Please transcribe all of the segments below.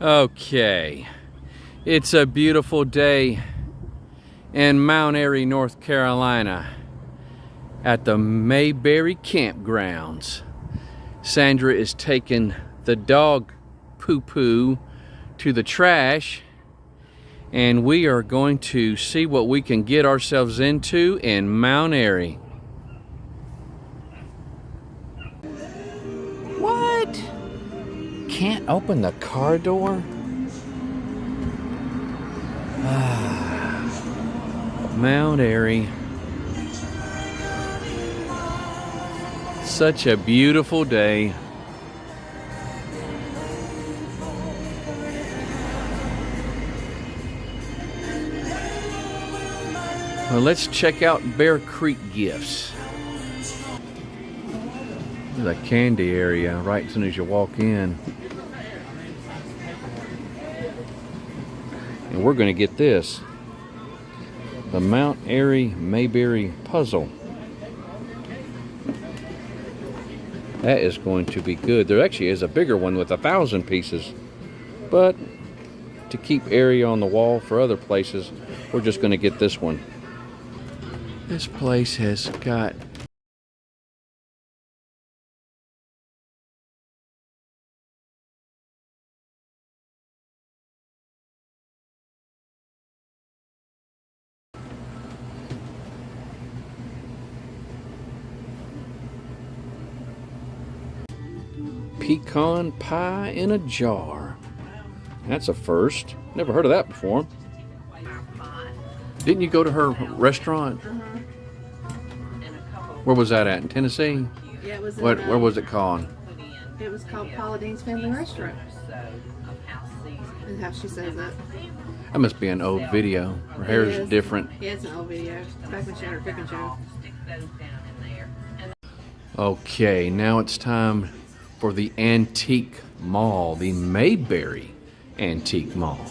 Okay, it's a beautiful day in Mount Airy, North Carolina at the Mayberry campgrounds. Sandra is taking the dog poo-poo to the trash, and we are going to see what we can get ourselves into in Mount Airy. What? Can't open the car door? Mount Airy. Such a beautiful day. Well, let's check out Bear Creek Gifts. There's a candy area right as soon as you walk in. And we're going to get this. The Mount Airy Mayberry puzzle. That is going to be good. There actually is a bigger one with 1,000 pieces. But to keep Airy on the wall for other places, we're just going to get this one. This place has got pecan pie in a jar. That's a first. Never heard of that before. Didn't you go to her restaurant? Where was that at? In Tennessee? Yeah, it was. Where was it called? It was called Paula Dean's Family Restaurant. Is how she says it. That must be an old video. Her hair is different. Yeah, it's an old video. Back when she had her cooking show. Okay, now it's time for the antique mall, the Mayberry Antique Mall.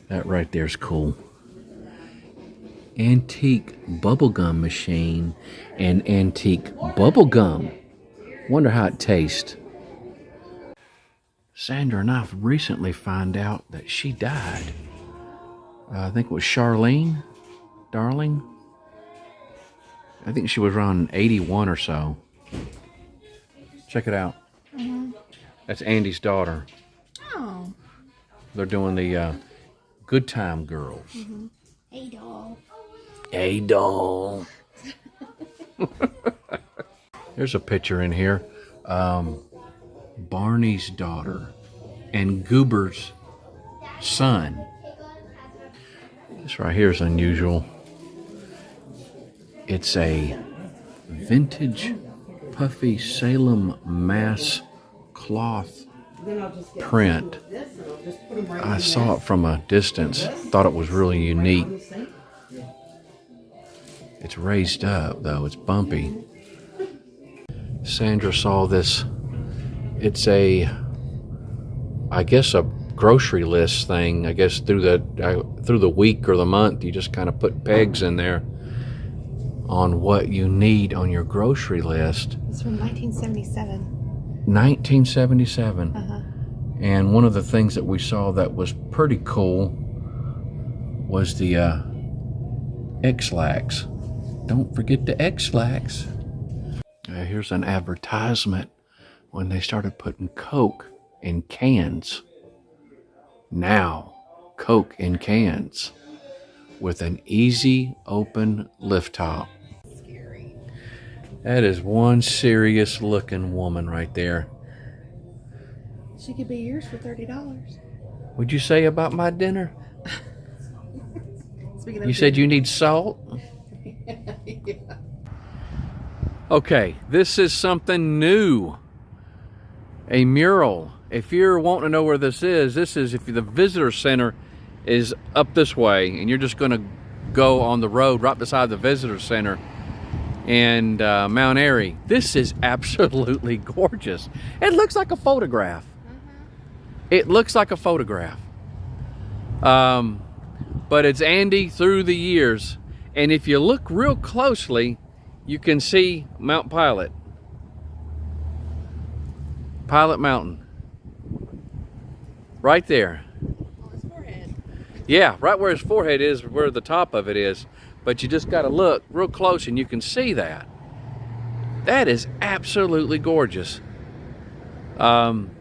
That right there's cool. Antique bubblegum machine and antique bubblegum. Wonder how it tastes. Sandra and I recently found out that she died. I think it was Charlene, darling. I think she was around 81 or so. Check it out. That's Andy's daughter. Oh. They're doing the Good Time Girls. Hey, doll. Hey, doll. There's a picture in here. Barney's daughter and Goober's son. This right here is unusual. It's a vintage puffy Salem mass cloth print. I saw it from a distance, thought it was really unique. It's raised up though, it's bumpy. Sandra saw this. It's I guess a grocery list thing. I guess through the week or the month, you just kind of put pegs in there on what you need on your grocery list. It's from 1977. 1977. And one of the things that we saw that was pretty cool was the X-Lax. Don't forget the X-Lax. Here's an advertisement when they started putting Coke in cans. Now, Coke in cans with an easy open lift top. Scary. That is one serious looking woman right there. She could be yours for $30. What'd you say about my dinner? Speaking of You said you need salt? yeah. Okay, this is something new. A mural. If you're wanting to know where this is if the visitor center is up this way and you're just going to go on the road right beside the visitor center and Mount Airy. This is absolutely gorgeous. It looks like a photograph. It looks like a photograph. But it's Andy through the years. And if you look real closely, you can see Mount Pilot. Pilot Mountain. Right there. On his forehead. Yeah, right where his forehead is, where the top of it is. But you just got to look real close and you can see that. That is absolutely gorgeous. And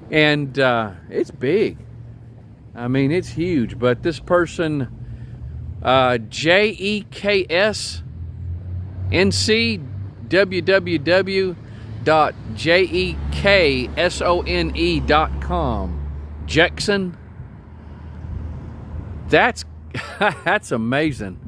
it's big. I mean, it's huge. But this person, JEKSNC, www.jeksone.com. Jackson. That's that's amazing.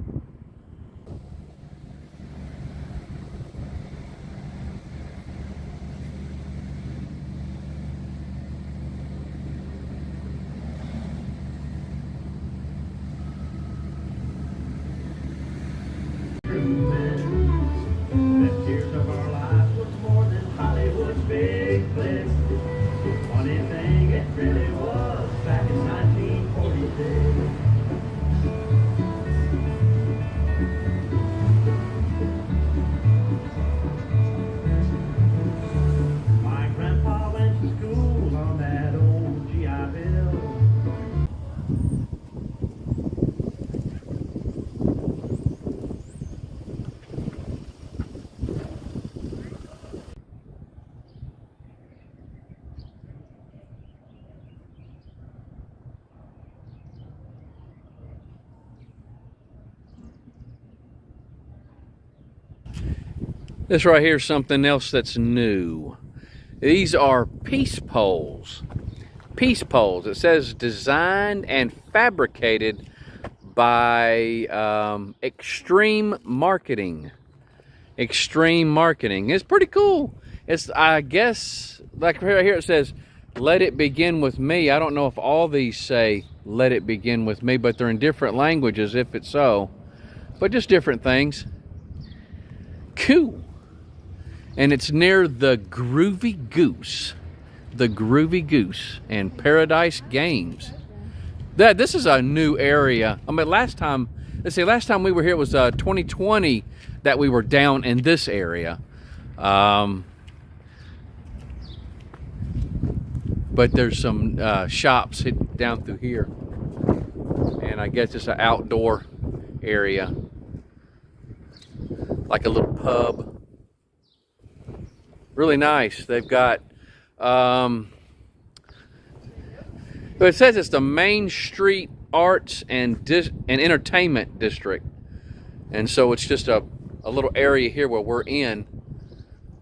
This right here is something else that's new. These are peace poles. Peace poles. It says designed and fabricated by Extreme Marketing. Extreme Marketing. It's pretty cool. It's, I guess, like right here it says, let it begin with me. I don't know if all these say let it begin with me, but they're in different languages if it's so. But just different things. Cool. And it's near the Groovy Goose. The Groovy Goose and Paradise Games. This is a new area. I mean, last time we were here was 2020 that we were down in this area. But there's some shops down through here. And I guess it's an outdoor area. Like a little pub. Really nice. They've got, but it says it's the Main Street Arts and Entertainment District. And so it's just a little area here where we're in.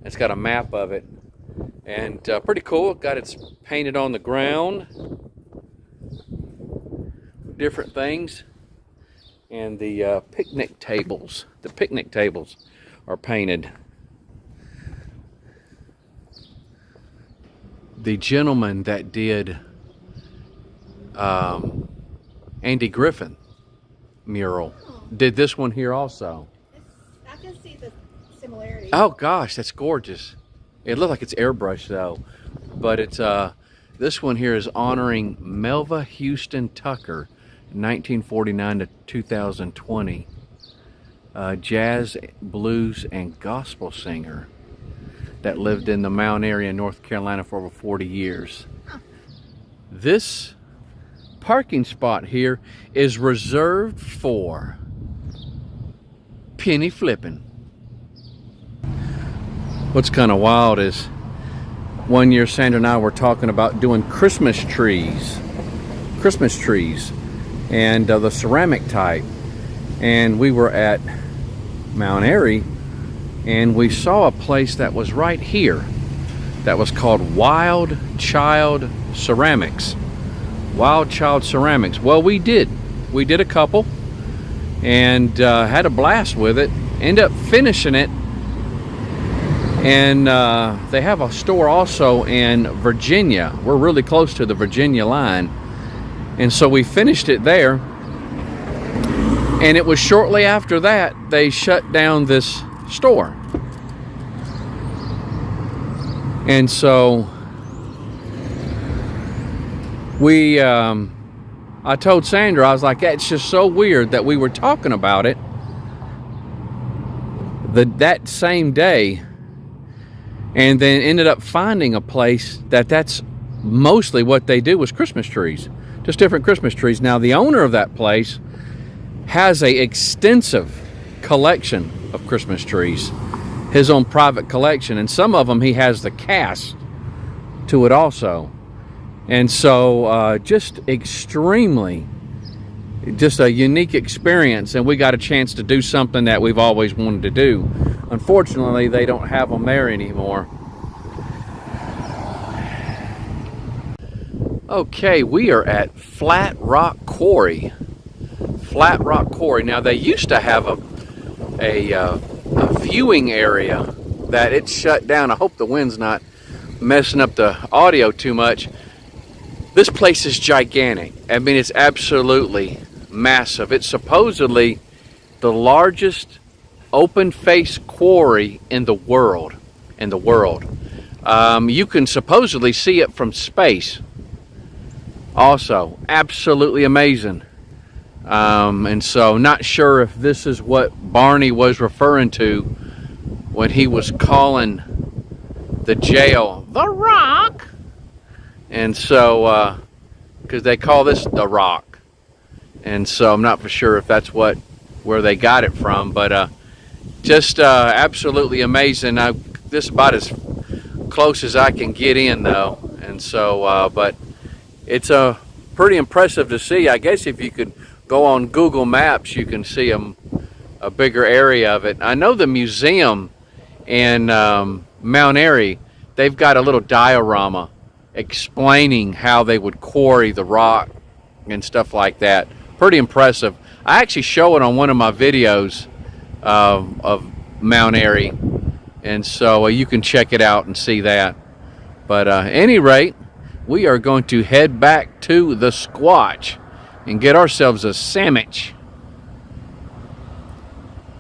It's got a map of it. And pretty cool. Got it's painted on the ground. Different things. And the picnic tables. The picnic tables are painted. The gentleman that did Andy Griffith mural did this one here also. I can see the similarity. Oh gosh, that's gorgeous. It looks like it's airbrushed though, but it's this one here is honoring Melva Houston Tucker, 1949 to 2020, jazz, blues, and gospel singer that lived in the Mount Airy in North Carolina for over 40 years. This parking spot here is reserved for penny flipping. What's kind of wild is one year Sandra and I were talking about doing Christmas trees, and the ceramic type, and we were at Mount Airy and we saw a place that was right here that was called Wild Child Ceramics. Wild Child Ceramics. Well, we did a couple and had a blast with it. Ended up finishing it, and they have a store also in Virginia. We're really close to the Virginia line, and so we finished it there. And it was shortly after that they shut down this store. And so we I told Sandra, I was like, it's just so weird that we were talking about it that same day, and then ended up finding a place that's mostly what they do was Christmas trees, just different Christmas trees. Now, the owner of that place has a extensive collection of Christmas trees, his own private collection, and some of them he has the cast to it also. And so just extremely, just a unique experience, and we got a chance to do something that we've always wanted to do. Unfortunately, they don't have them there anymore. Okay, we are at Flat Rock Quarry. Flat Rock Quarry. Now, they used to have a viewing area that it shut down. I hope the wind's not messing up the audio too much. This place is gigantic. I mean, it's absolutely massive. It's supposedly the largest open-face quarry in the world. You can supposedly see it from space. Also, absolutely amazing. And so, not sure if this is what Barney was referring to when he was calling the jail the Rock. And so, because they call this the Rock, and so I'm not for sure if that's where they got it from, but just absolutely amazing. This is about as close as I can get in, though, and so, but it's pretty impressive to see. I guess if you could go on Google Maps, you can see a bigger area of it. I know the museum in Mount Airy, they've got a little diorama explaining how they would quarry the rock and stuff like that. Pretty impressive. I actually show it on one of my videos of Mount Airy, and so you can check it out and see that. But at any rate, we are going to head back to the Squatch and get ourselves a sandwich.